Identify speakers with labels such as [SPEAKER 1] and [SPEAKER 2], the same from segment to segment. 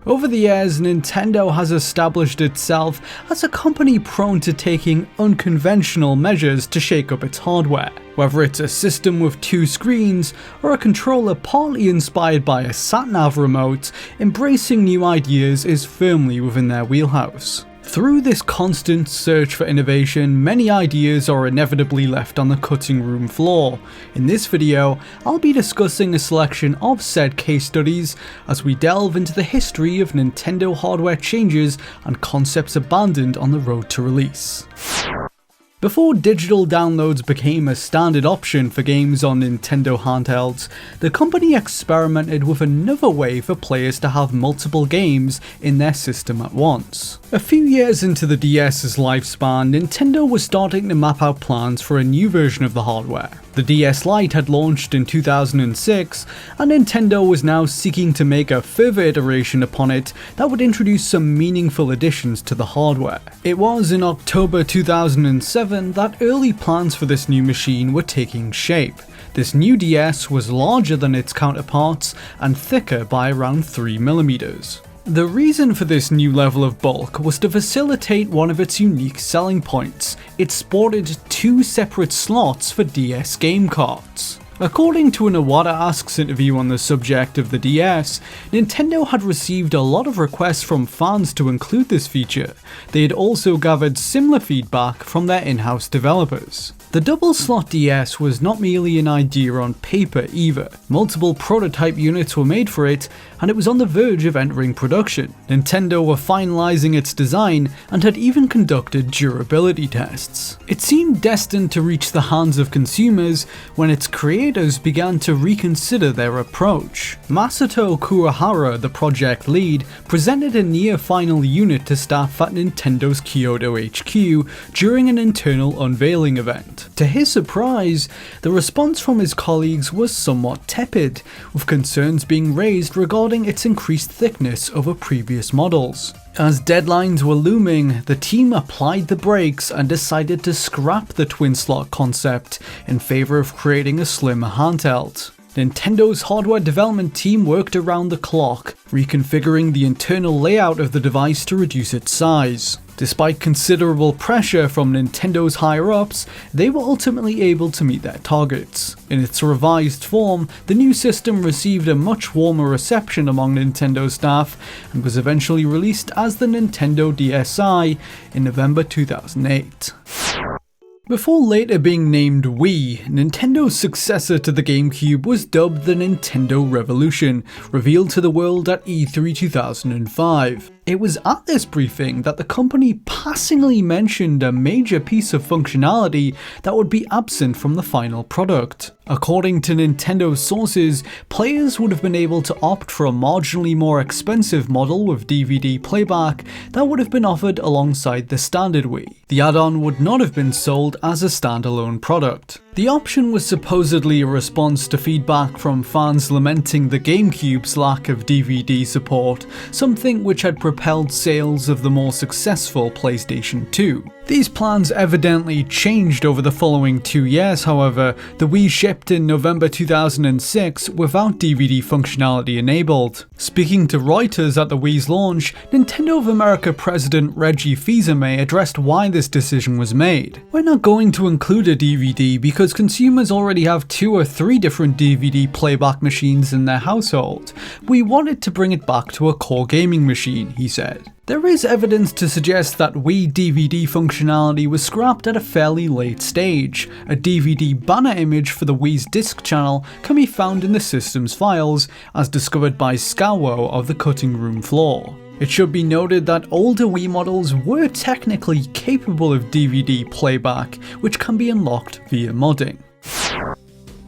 [SPEAKER 1] Over the years, Nintendo has established itself as a company prone to taking unconventional measures to shake up its hardware. Whether it's a system with 2 screens or a controller partly inspired by a sat-nav remote, embracing new ideas is firmly within their wheelhouse. Through this constant search for innovation, many ideas are inevitably left on the cutting room floor. In this video, I'll be discussing a selection of said case studies as we delve into the history of Nintendo hardware changes and concepts abandoned on the road to release. Before digital downloads became a standard option for games on Nintendo handhelds, the company experimented with another way for players to have multiple games in their system at once. A few years into the DS's lifespan, Nintendo was starting to map out plans for a new version of the hardware. The DS Lite had launched in 2006, and Nintendo was now seeking to make a further iteration upon it that would introduce some meaningful additions to the hardware. It was in October 2007 that early plans for this new machine were taking shape. This new DS was larger than its counterparts and thicker by around 3mm. The reason for this new level of bulk was to facilitate one of its unique selling points. It sported 2 separate slots for DS game cards. According to an Iwata Asks interview on the subject of the DS, Nintendo had received a lot of requests from fans to include this feature. They had also gathered similar feedback from their in-house developers. The double-slot DS was not merely an idea on paper either. Multiple prototype units were made for it, and it was on the verge of entering production. Nintendo were finalizing its design and had even conducted durability tests. It seemed destined to reach the hands of consumers when its creators began to reconsider their approach. Masato Kurohara, the project lead, presented a near-final unit to staff at Nintendo's Kyoto HQ during an internal unveiling event. To his surprise, the response from his colleagues was somewhat tepid, with concerns being raised regarding its increased thickness over previous models. As deadlines were looming, the team applied the brakes and decided to scrap the twin slot concept in favour of creating a slimmer handheld. Nintendo's hardware development team worked around the clock, reconfiguring the internal layout of the device to reduce its size. Despite considerable pressure from Nintendo's higher-ups, they were ultimately able to meet their targets. In its revised form, the new system received a much warmer reception among Nintendo staff and was eventually released as the Nintendo DSi in November 2008. Before later being named Wii, Nintendo's successor to the GameCube was dubbed the Nintendo Revolution, revealed to the world at E3 2005. It was at this briefing that the company passingly mentioned a major piece of functionality that would be absent from the final product. According to Nintendo's sources, players would have been able to opt for a marginally more expensive model with DVD playback that would have been offered alongside the standard Wii. The add-on would not have been sold as a standalone product. The option was supposedly a response to feedback from fans lamenting the GameCube's lack of DVD support, something which had propelled sales of the more successful PlayStation 2. These plans evidently changed over the following 2 years, however. The Wii shipped in November 2006 without DVD functionality enabled. Speaking to Reuters at the Wii's launch, Nintendo of America President Reggie Fils-Aimé addressed why this decision was made. "We're not going to include a DVD because consumers already have 2 or 3 different DVD playback machines in their household. We wanted to bring it back to a core gaming machine," he said. There is evidence to suggest that Wii DVD functionality was scrapped at a fairly late stage. A DVD banner image for the Wii's disc channel can be found in the system's files, as discovered by Scawo of the cutting room floor. It should be noted that older Wii models were technically capable of DVD playback, which can be unlocked via modding.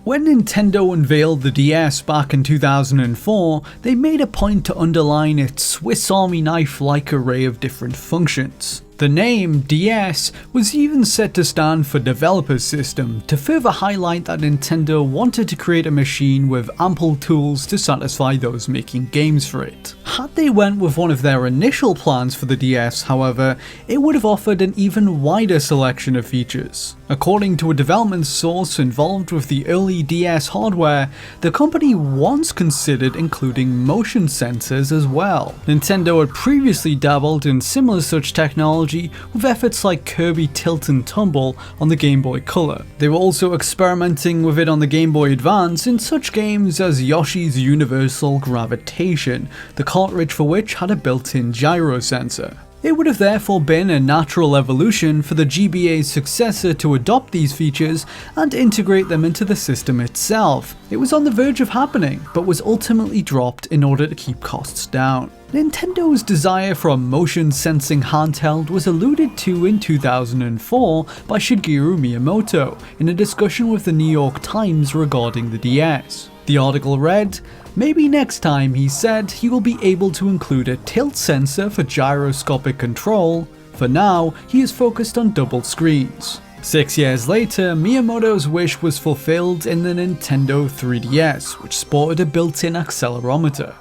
[SPEAKER 1] When Nintendo unveiled the DS back in 2004, they made a point to underline its Swiss Army knife-like array of different functions. The name DS was even said to stand for Developer's System, to further highlight that Nintendo wanted to create a machine with ample tools to satisfy those making games for it. Had they went with one of their initial plans for the DS, however, it would have offered an even wider selection of features. According to a development source involved with the early DS hardware, the company once considered including motion sensors as well. Nintendo had previously dabbled in similar such technology with efforts like Kirby Tilt and Tumble on the Game Boy Color. They were also experimenting with it on the Game Boy Advance in such games as Yoshi's Universal Gravitation, the cartridge for which had a built-in gyro sensor. It would have therefore been a natural evolution for the GBA's successor to adopt these features and integrate them into the system itself. It was on the verge of happening, but was ultimately dropped in order to keep costs down. Nintendo's desire for a motion sensing handheld was alluded to in 2004 by Shigeru Miyamoto in a discussion with the New York Times regarding the DS. The article read, "Maybe next time," he said, "he will be able to include a tilt sensor for gyroscopic control. For now, he is focused on double screens." 6 years later, Miyamoto's wish was fulfilled in the Nintendo 3DS, which sported a built-in accelerometer.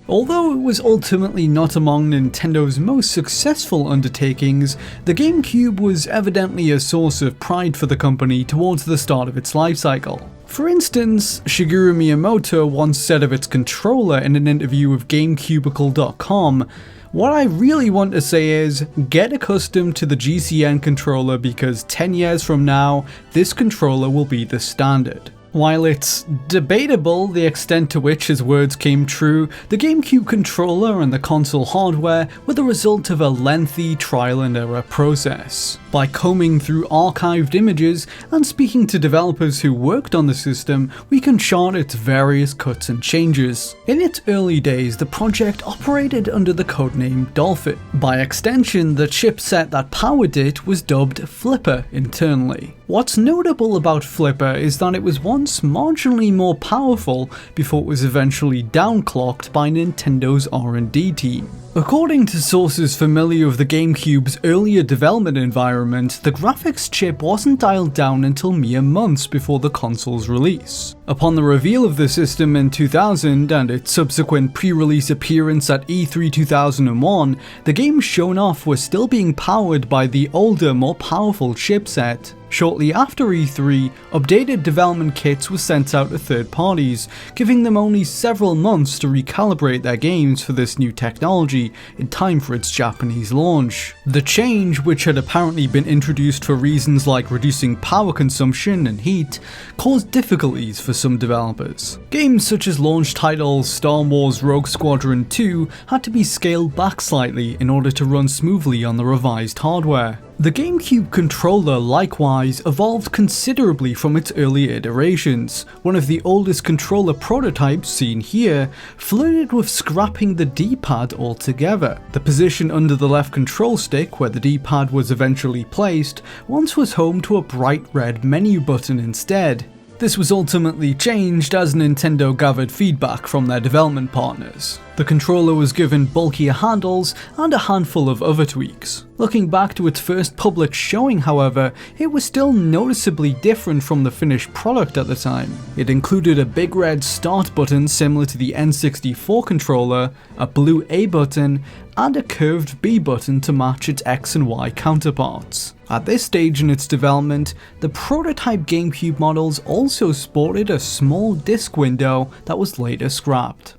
[SPEAKER 1] Although it was ultimately not among Nintendo's most successful undertakings, the GameCube was evidently a source of pride for the company towards the start of its life cycle. For instance, Shigeru Miyamoto once said of its controller in an interview with GameCubicle.com, "What I really want to say is, get accustomed to the GCN controller because 10 years from now, this controller will be the standard." While it's debatable the extent to which his words came true, the GameCube controller and the console hardware were the result of a lengthy trial and error process. By combing through archived images and speaking to developers who worked on the system, we can chart its various cuts and changes. In its early days, the project operated under the codename Dolphin. By extension, the chipset that powered it was dubbed Flipper internally. What's notable about Flipper is that it was once marginally more powerful before it was eventually downclocked by Nintendo's R&D team. According to sources familiar with the GameCube's earlier development environment, the graphics chip wasn't dialed down until mere months before the console's release. Upon the reveal of the system in 2000 and its subsequent pre-release appearance at E3 2001, the games shown off were still being powered by the older, more powerful chipset. Shortly after E3, updated development kits were sent out to third parties, giving them only several months to recalibrate their games for this new technology in time for its Japanese launch. The change, which had apparently been introduced for reasons like reducing power consumption and heat, caused difficulties for some developers. Games such as launch titles Star Wars Rogue Squadron 2 had to be scaled back slightly in order to run smoothly on the revised hardware. The GameCube controller likewise evolved considerably from its earlier iterations. One of the oldest controller prototypes, seen here, flirted with scrapping the D-pad altogether. The position under the left control stick, where the D-pad was eventually placed, once was home to a bright red menu button instead. This was ultimately changed as Nintendo gathered feedback from their development partners. The controller was given bulkier handles and a handful of other tweaks. Looking back to its first public showing, however, it was still noticeably different from the finished product at the time. It included a big red start button similar to the N64 controller, a blue A button, and a curved B button to match its X and Y counterparts. At this stage in its development, the prototype GameCube models also sported a small disc window that was later scrapped.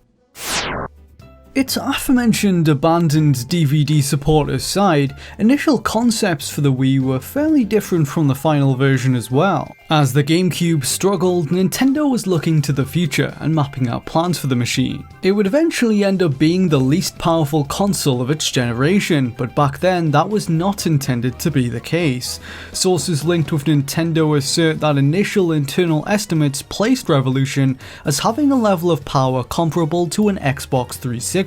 [SPEAKER 1] Its aforementioned abandoned DVD support aside, initial concepts for the Wii were fairly different from the final version as well. As the GameCube struggled, Nintendo was looking to the future and mapping out plans for the machine. It would eventually end up being the least powerful console of its generation, but back then that was not intended to be the case. Sources linked with Nintendo assert that initial internal estimates placed Revolution as having a level of power comparable to an Xbox 360.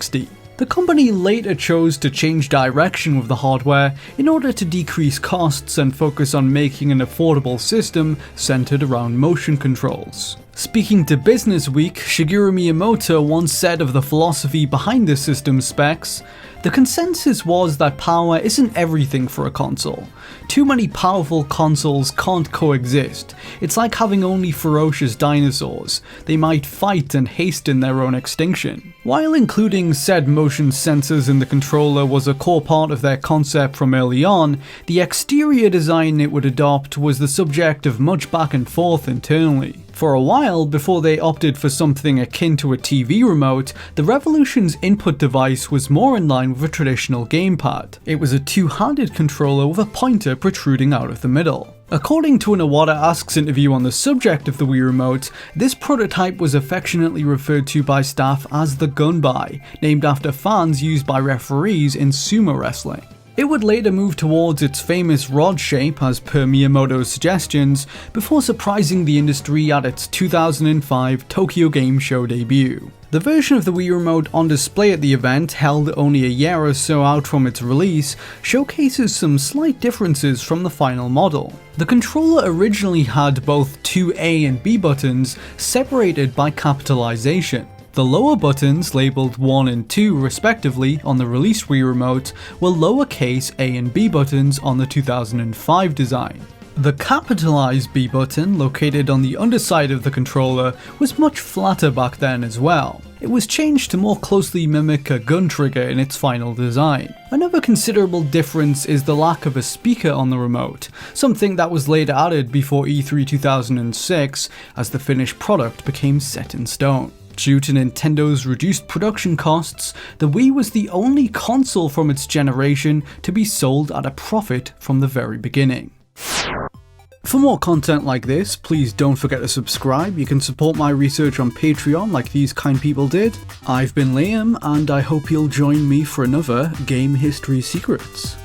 [SPEAKER 1] The company later chose to change direction with the hardware in order to decrease costs and focus on making an affordable system centered around motion controls. Speaking to Business Week, Shigeru Miyamoto once said of the philosophy behind the system's specs, The consensus was that power isn't everything for a console. Too many powerful consoles can't coexist. It's like having only ferocious dinosaurs. They might fight and hasten their own extinction. While including said motion sensors in the controller was a core part of their concept from early on, the exterior design it would adopt was the subject of much back and forth internally. For a while, before they opted for something akin to a TV remote, the Revolution's input device was more in line with a traditional gamepad. It was a two-handed controller with a pointer protruding out of the middle. According to an Iwata Asks interview on the subject of the Wii Remote, this prototype was affectionately referred to by staff as the Gunbai, named after fans used by referees in sumo wrestling. It would later move towards its famous rod shape as per Miyamoto's suggestions, before surprising the industry at its 2005 Tokyo Game Show debut. The version of the Wii Remote on display at the event, held only a year or so out from its release, showcases some slight differences from the final model. The controller originally had both two A and B buttons separated by capitalization. The lower buttons, labelled 1 and 2 respectively on the released Wii Remote, were lowercase A and B buttons on the 2005 design. The capitalized B button, located on the underside of the controller, was much flatter back then as well. It was changed to more closely mimic a gun trigger in its final design. Another considerable difference is the lack of a speaker on the remote, something that was later added before E3 2006 as the finished product became set in stone. Due to Nintendo's reduced production costs, the Wii was the only console from its generation to be sold at a profit from the very beginning. For more content like this, please don't forget to subscribe. You can support my research on Patreon like these kind people did. I've been Liam, and I hope you'll join me for another Game History Secrets.